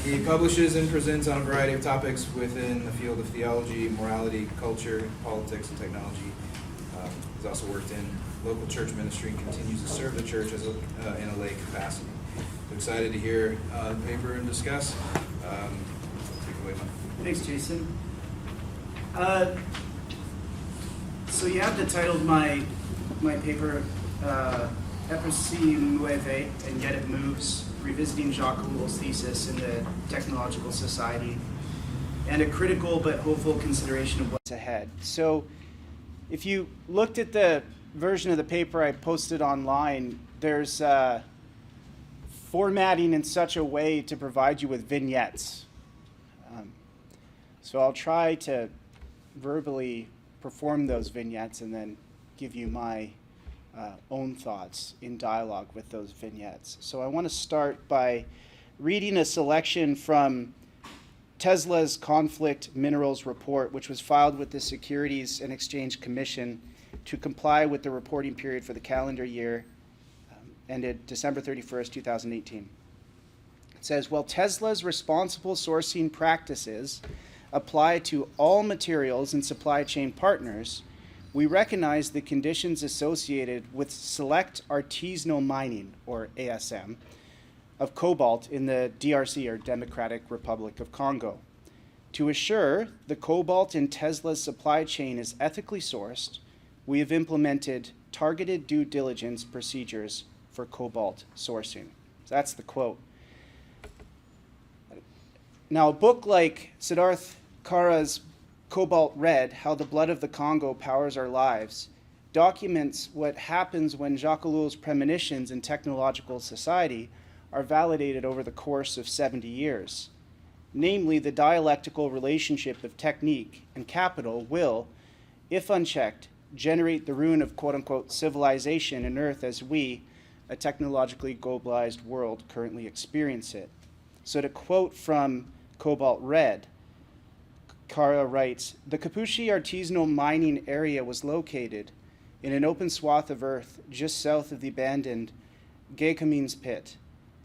He publishes and presents on a variety of topics within the field of theology, morality, culture, politics, and technology. He's also worked in local church ministry and continues to serve the church in a lay capacity. So excited to hear the paper and discuss. Take it away, Mike. Thanks, Jason. So you have the title of my paper, Eppur, muove, and Yet It Moves, Revisiting Jacques Ellul's Thesis in the Technological Society, and a critical but hopeful consideration of what's ahead. So if you looked at the version of the paper I posted online, there's formatting in such a way to provide you with vignettes. So I'll try to verbally perform those vignettes and then give you my own thoughts in dialogue with those vignettes. So I want to start by reading a selection from Tesla's Conflict Minerals Report, which was filed with the Securities and Exchange Commission to comply with the reporting period for the calendar year ended December 31st, 2018. It says, while Tesla's responsible sourcing practices apply to all materials and supply chain partners, we recognize the conditions associated with select artisanal mining, or ASM, of cobalt in the DRC, or Democratic Republic of Congo. To assure the cobalt in Tesla's supply chain is ethically sourced, we have implemented targeted due diligence procedures for cobalt sourcing. So that's the quote. Now, a book like Siddharth Kara's Cobalt Red, How the Blood of the Congo Powers Our Lives, documents what happens when Jacques Ellul's premonitions in technological society are validated over the course of 70 years. Namely, the dialectical relationship of technique and capital will, if unchecked, generate the ruin of quote-unquote civilization in Earth as we, a technologically globalized world, currently experience it. So to quote from Cobalt Red, Kara writes, the Kapushi artisanal mining area was located in an open swath of earth just south of the abandoned Gécamines pit.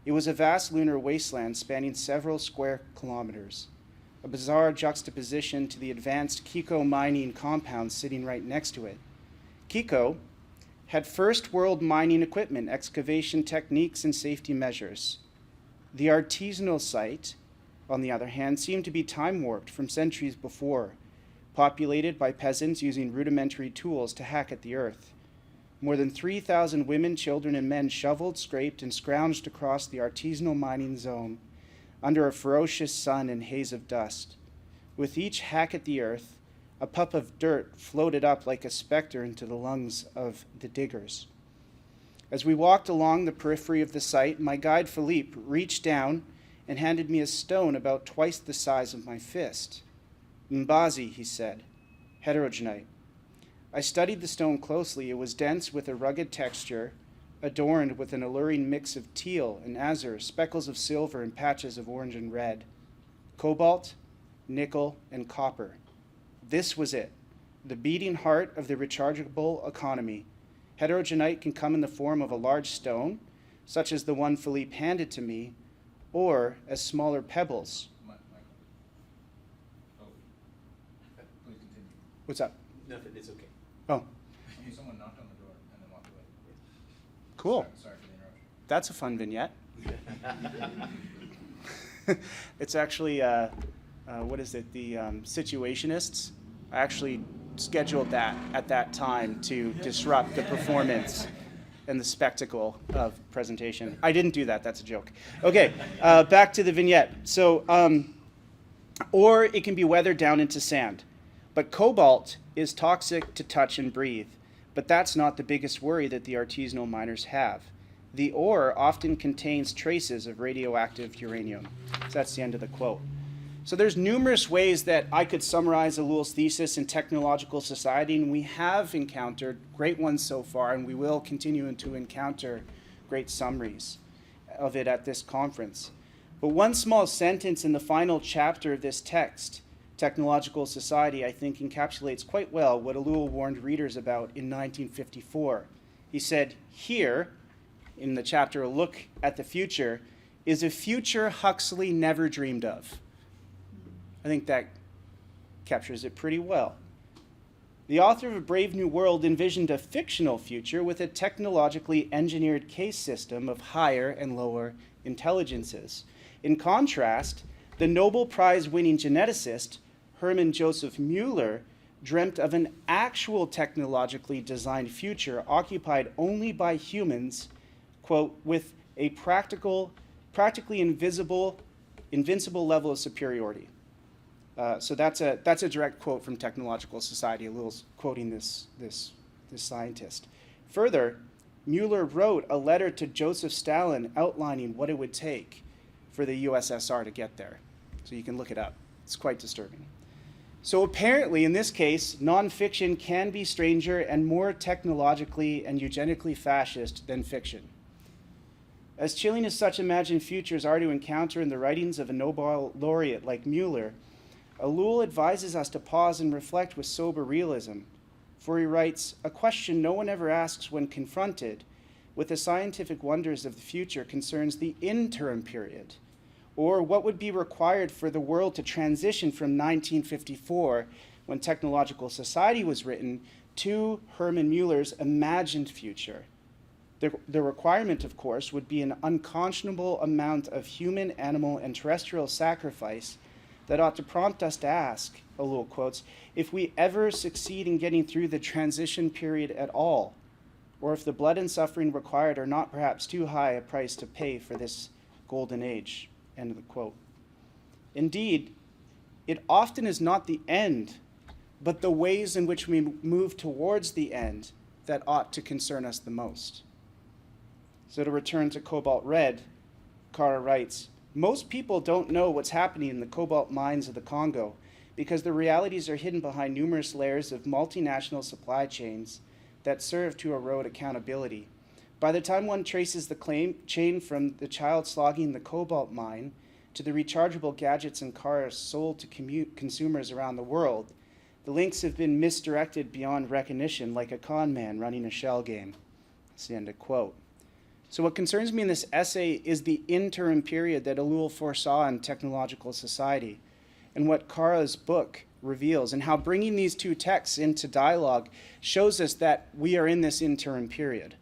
It was a vast lunar wasteland spanning several square kilometers, a bizarre juxtaposition to the advanced Kiko mining compound sitting right next to it. Kiko had first world mining equipment, excavation techniques, and safety measures. The artisanal site, on the other hand, seemed to be time-warped from centuries before, populated by peasants using rudimentary tools to hack at the earth. More than 3,000 women, children, and men shoveled, scraped, and scrounged across the artisanal mining zone under a ferocious sun and haze of dust. With each hack at the earth, a puff of dirt floated up like a specter into the lungs of the diggers. As we walked along the periphery of the site, my guide Philippe reached down and handed me a stone about twice the size of my fist. Mbazi, he said, heterogenite. I studied the stone closely. It was dense with a rugged texture, adorned with an alluring mix of teal and azure, speckles of silver and patches of orange and red, cobalt, nickel, and copper. This was it, the beating heart of the rechargeable economy. Heterogenite can come in the form of a large stone, such as the one Philippe handed to me, or as smaller pebbles. Michael. Oh, please continue. What's up? Nothing, it's okay. Oh, Someone knocked on the door and then walked away. cool. Sorry for the interruption. That's a fun vignette. It's actually, what is it, the Situationists. I actually scheduled that at that time to disrupt the performance and the spectacle of presentation. I didn't do that, that's a joke. Okay, back to the vignette. So, or it can be weathered down into sand. But cobalt is toxic to touch and breathe. But that's not the biggest worry that the artisanal miners have. The ore often contains traces of radioactive uranium. So that's the end of the quote. So there's numerous ways that I could summarize Ellul's thesis in technological society, and we have encountered great ones so far, and we will continue to encounter great summaries of it at this conference. But one small sentence in the final chapter of this text, Technological Society, I think encapsulates quite well what Ellul warned readers about in 1954. He said, here, in the chapter A Look at the Future, is a future Huxley never dreamed of. I think that captures it pretty well. The author of A Brave New World envisioned a fictional future with a technologically engineered case system of higher and lower intelligences. In contrast, the Nobel Prize-winning geneticist Hermann Joseph Mueller dreamt of an actual technologically designed future occupied only by humans, quote, with a practically invincible level of superiority. So that's a direct quote from Technological Society. Ellul's quoting this scientist. Further, Mueller wrote a letter to Joseph Stalin outlining what it would take for the USSR to get there. So you can look it up. It's quite disturbing. So apparently, in this case, nonfiction can be stranger and more technologically and eugenically fascist than fiction. As chilling as such imagined futures are to encounter in the writings of a Nobel laureate like Mueller, Ellul advises us to pause and reflect with sober realism, for he writes, "A question no one ever asks when confronted with the scientific wonders of the future concerns the interim period, or what would be required for the world to transition from 1954, when Technological Society was written, to Hermann Mueller's imagined future. The requirement, of course, would be an unconscionable amount of human, animal, and terrestrial sacrifice that ought to prompt us to ask," Ellul quotes, "if we ever succeed in getting through the transition period at all, or if the blood and suffering required are not perhaps too high a price to pay for this golden age," end of the quote. Indeed, it often is not the end, but the ways in which we move towards the end that ought to concern us the most. So to return to Cobalt Red, Kara writes, "Most people don't know what's happening in the cobalt mines of the Congo because the realities are hidden behind numerous layers of multinational supply chains that serve to erode accountability. By the time one traces the chain from the child slogging the cobalt mine to the rechargeable gadgets and cars sold to consumers around the world, the links have been misdirected beyond recognition like a con man running a shell game." That's the end of quote. So what concerns me in this essay is the interim period that Ellul foresaw in Technological Society, and what Kara's book reveals, and how bringing these two texts into dialogue shows us that we are in this interim period,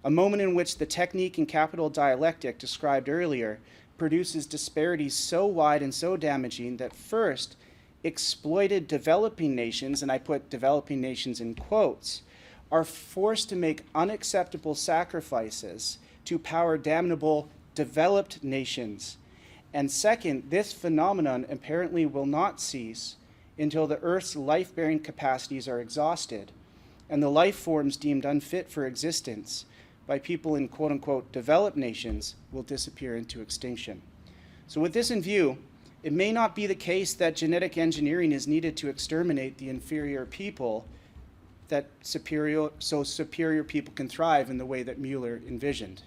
a moment in which the technique and capital dialectic described earlier produces disparities so wide and so damaging that first, exploited developing nations, and I put developing nations in quotes, are forced to make unacceptable sacrifices to power damnable developed nations. And second, this phenomenon apparently will not cease until the Earth's life-bearing capacities are exhausted and the life forms deemed unfit for existence by people in quote-unquote developed nations will disappear into extinction. So with this in view, it may not be the case that genetic engineering is needed to exterminate the inferior people, that superior people can thrive in the way that Mueller envisioned.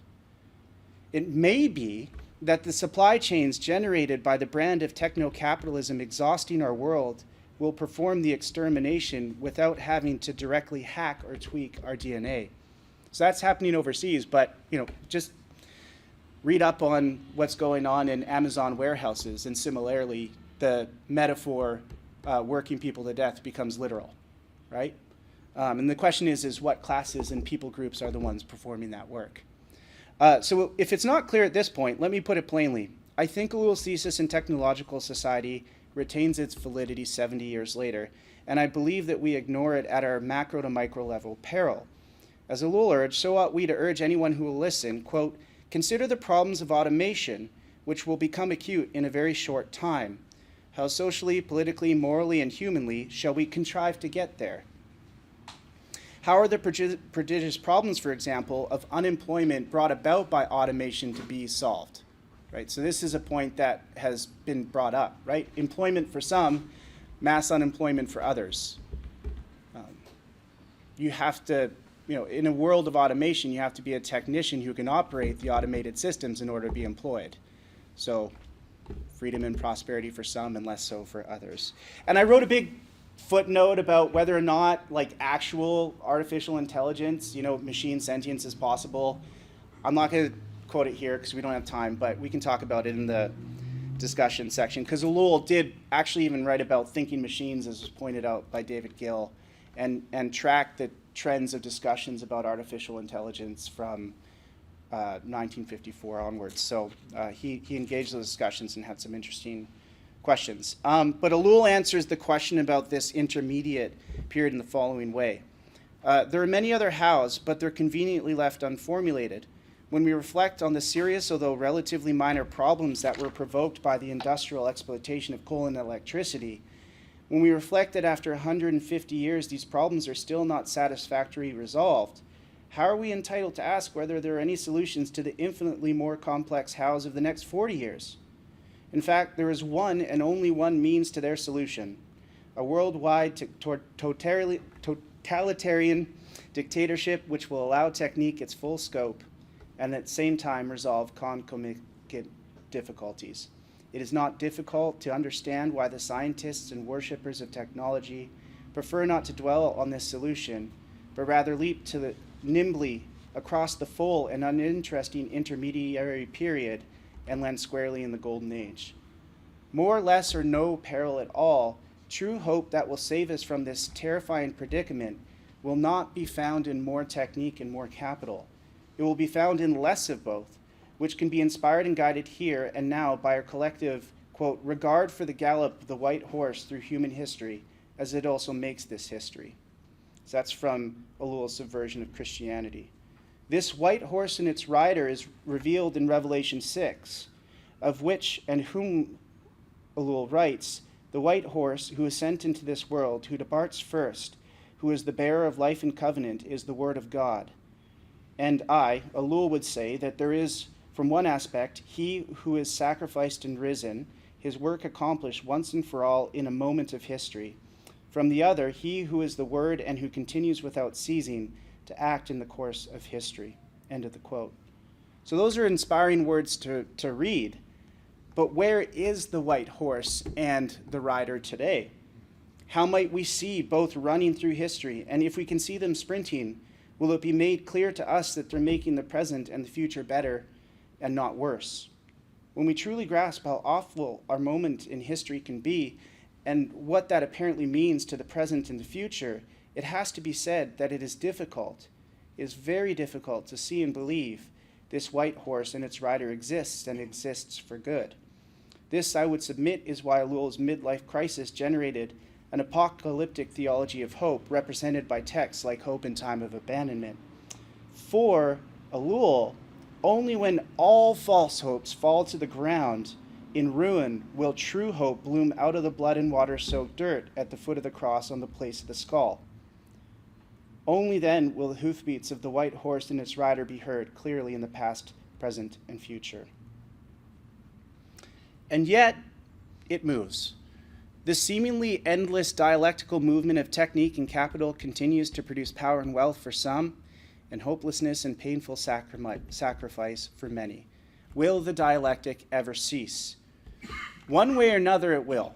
It may be that the supply chains generated by the brand of techno-capitalism exhausting our world will perform the extermination without having to directly hack or tweak our DNA. So that's happening overseas, but just read up on what's going on in Amazon warehouses, and similarly, the metaphor working people to death becomes literal, right? And the question is what classes and people groups are the ones performing that work? So if it's not clear at this point, let me put it plainly. I think Ellul's thesis in Technological Society retains its validity 70 years later, and I believe that we ignore it at our macro to micro level peril. As Ellul urged, so ought we to urge anyone who will listen, quote, "Consider the problems of automation, which will become acute in a very short time. How socially, politically, morally, and humanly shall we contrive to get there? How are the prodigious problems, for example, of unemployment brought about by automation to be solved?" Right? So this is a point that has been brought up, right? Employment for some, mass unemployment for others. You have to, in a world of automation, you have to be a technician who can operate the automated systems in order to be employed. So freedom and prosperity for some and less so for others. And I wrote a big footnote about whether or not actual artificial intelligence, machine sentience is possible. I'm not going to quote it here because we don't have time, but we can talk about it in the discussion section, because Ellul did actually even write about thinking machines, as was pointed out by David Gill, and track the trends of discussions about artificial intelligence from 1954 onwards. So he engaged those discussions and had some interesting questions. But Ellul answers the question about this intermediate period in the following way. There are many other hows, but they're conveniently left unformulated. When we reflect on the serious, although relatively minor problems that were provoked by the industrial exploitation of coal and electricity, when we reflect that after 150 years these problems are still not satisfactorily resolved, how are we entitled to ask whether there are any solutions to the infinitely more complex hows of the next 40 years? In fact, there is one and only one means to their solution: a worldwide totalitarian dictatorship which will allow technique its full scope and at the same time resolve concomitant difficulties. It is not difficult to understand why the scientists and worshippers of technology prefer not to dwell on this solution, but rather leap nimbly across the full and uninteresting intermediary period and land squarely in the golden age. More, less, or no peril at all, true hope that will save us from this terrifying predicament will not be found in more technique and more capital. It will be found in less of both, which can be inspired and guided here and now by our collective, quote, regard for the gallop of the white horse through human history, as it also makes this history. So that's from Ellul's Subversion of Christianity. This white horse and its rider is revealed in Revelation 6, of which and whom Ellul writes, the white horse who is sent into this world, who departs first, who is the bearer of life and covenant, is the word of God. And Ellul would say that there is, from one aspect, he who is sacrificed and risen, his work accomplished once and for all in a moment of history. From the other, he who is the word and who continues without ceasing to act in the course of history. End of the quote. So those are inspiring words to read. But where is the white horse and the rider today? How might we see both running through history? And if we can see them sprinting, will it be made clear to us that they're making the present and the future better and not worse? When we truly grasp how awful our moment in history can be and what that apparently means to the present and the future, it has to be said that it is difficult, it is very difficult to see and believe this white horse and its rider exists and exists for good. This, I would submit, is why Ellul's midlife crisis generated an apocalyptic theology of hope represented by texts like Hope in Time of Abandonment. For Ellul, only when all false hopes fall to the ground in ruin will true hope bloom out of the blood and water-soaked dirt at the foot of the cross on the place of the skull. Only then will the hoofbeats of the white horse and its rider be heard clearly in the past, present, and future. And yet, it moves. The seemingly endless dialectical movement of technique and capital continues to produce power and wealth for some, and hopelessness and painful sacrifice for many. Will the dialectic ever cease? One way or another, it will.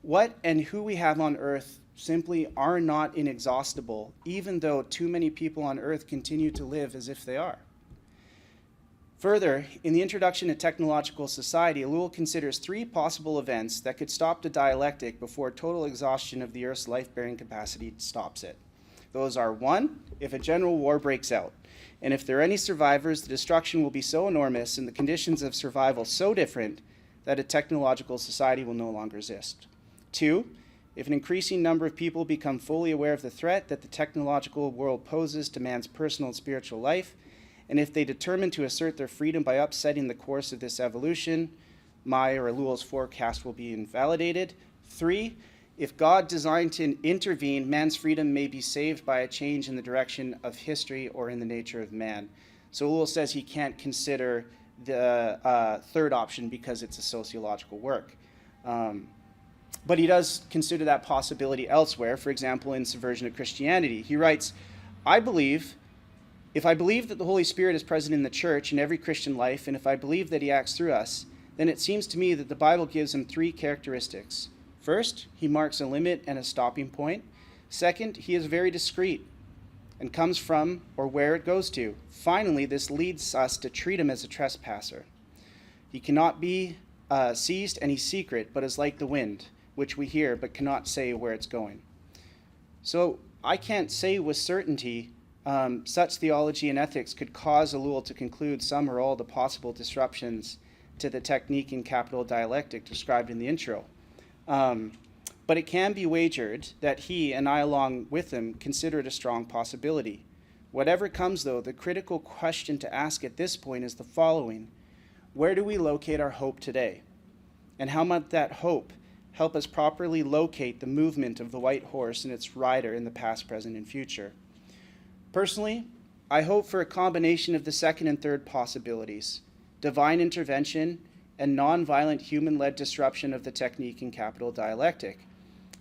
What and who we have on earth simply are not inexhaustible, even though too many people on earth continue to live as if they are. Further, in the Introduction to Technological Society, Ellul considers three possible events that could stop the dialectic before total exhaustion of the Earth's life-bearing capacity stops it. Those are: one, if a general war breaks out, and if there are any survivors, the destruction will be so enormous and the conditions of survival so different that a technological society will no longer exist. Two, if an increasing number of people become fully aware of the threat that the technological world poses to man's personal and spiritual life, and if they determine to assert their freedom by upsetting the course of this evolution, my or Ellul's forecast will be invalidated. Three, if God designed to intervene, man's freedom may be saved by a change in the direction of history or in the nature of man. So Ellul says he can't consider the third option because it's a sociological work. But he does consider that possibility elsewhere, for example, in Subversion of Christianity. He writes, if I believe that the Holy Spirit is present in the church in every Christian life, and if I believe that he acts through us, then it seems to me that the Bible gives him three characteristics. First, he marks a limit and a stopping point. Second, he is very discreet. and comes from or where it goes to. Finally, this leads us to treat him as a trespasser. He cannot be seized, and he's secret, but is like the wind, which we hear but cannot say where it's going. So I can't say with certainty such theology and ethics could cause Ellul to conclude some or all the possible disruptions to the technique in capital dialectic described in the intro. But it can be wagered that he, and I along with him, consider it a strong possibility. Whatever comes, though, the critical question to ask at this point is the following: where do we locate our hope today? And how might that hope help us properly locate the movement of the white horse and its rider in the past, present, and future? Personally, I hope for a combination of the second and third possibilities: divine intervention and nonviolent human-led disruption of the technique in capital dialectic.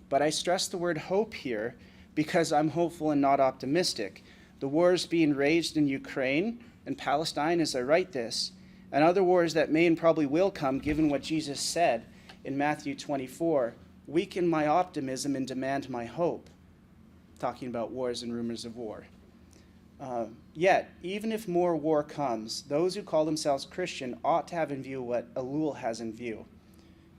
But I stress the word hope here because I'm hopeful and not optimistic. The wars being raged in Ukraine and Palestine as I write this, and other wars that may and probably will come, given what Jesus said in Matthew 24, weaken my optimism and demand my hope. Talking about wars and rumors of war. Yet, even if more war comes, those who call themselves Christian ought to have in view what Ellul has in view.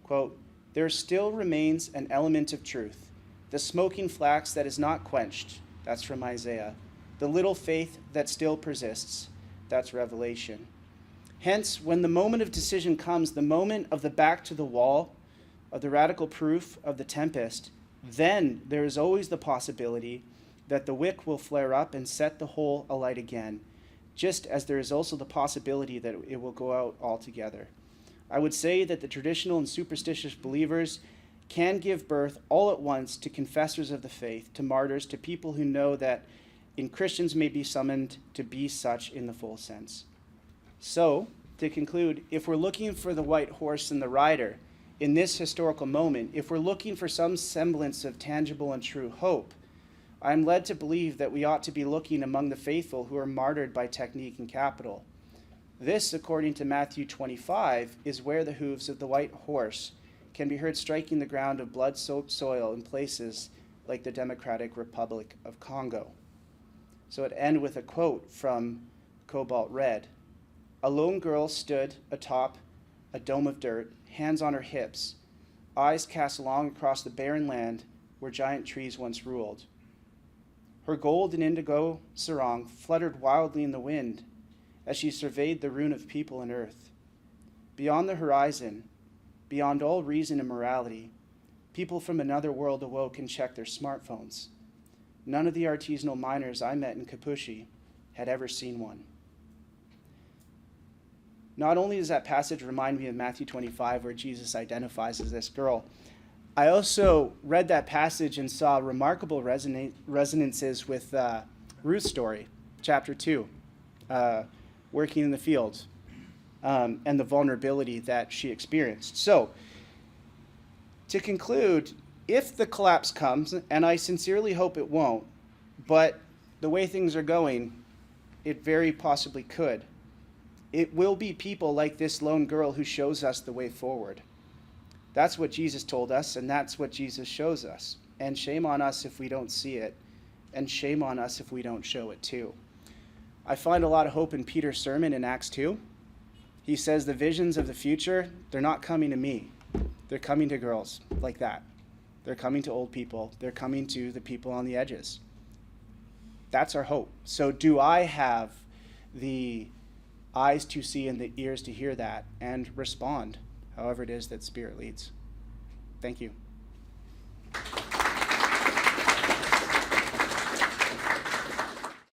Quote, "There still remains an element of truth, the smoking flax that is not quenched," that's from Isaiah, "the little faith that still persists," that's Revelation. Hence, when the moment of decision comes, the moment of the back to the wall, of the radical proof of the tempest, then there is always the possibility that the wick will flare up and set the whole alight again, just as there is also the possibility that it will go out altogether. I would say that the traditional and superstitious believers can give birth all at once to confessors of the faith, to martyrs, to people who know that in Christians may be summoned to be such in the full sense. So, to conclude, if we're looking for the white horse and the rider in this historical moment, if we're looking for some semblance of tangible and true hope, I am led to believe that we ought to be looking among the faithful who are martyred by technique and capital. This, according to Matthew 25, is where the hooves of the white horse can be heard striking the ground of blood-soaked soil in places like the Democratic Republic of Congo. So it ends with a quote from Cobalt Red. "A lone girl stood atop a dome of dirt, hands on her hips, eyes cast long across the barren land where giant trees once ruled. Her gold and indigo sarong fluttered wildly in the wind as she surveyed the ruin of people and earth. Beyond the horizon, beyond all reason and morality, people from another world awoke and checked their smartphones. None of the artisanal miners I met in Kapushi had ever seen one." Not only does that passage remind me of Matthew 25, where Jesus identifies as this girl, I also read that passage and saw remarkable resonances with Ruth's story, chapter 2, working in the fields, and the vulnerability that she experienced. So, to conclude, if the collapse comes, and I sincerely hope it won't, but the way things are going, it very possibly could, it will be people like this lone girl who shows us the way forward. That's what Jesus told us, and that's what Jesus shows us. And shame on us if we don't see it, and shame on us if we don't show it too. I find a lot of hope in Peter's sermon in Acts 2. He says the visions of the future, they're not coming to me. They're coming to girls like that. They're coming to old people. They're coming to the people on the edges. That's our hope. So do I have the eyes to see and the ears to hear that and respond however it is that Spirit leads? Thank you.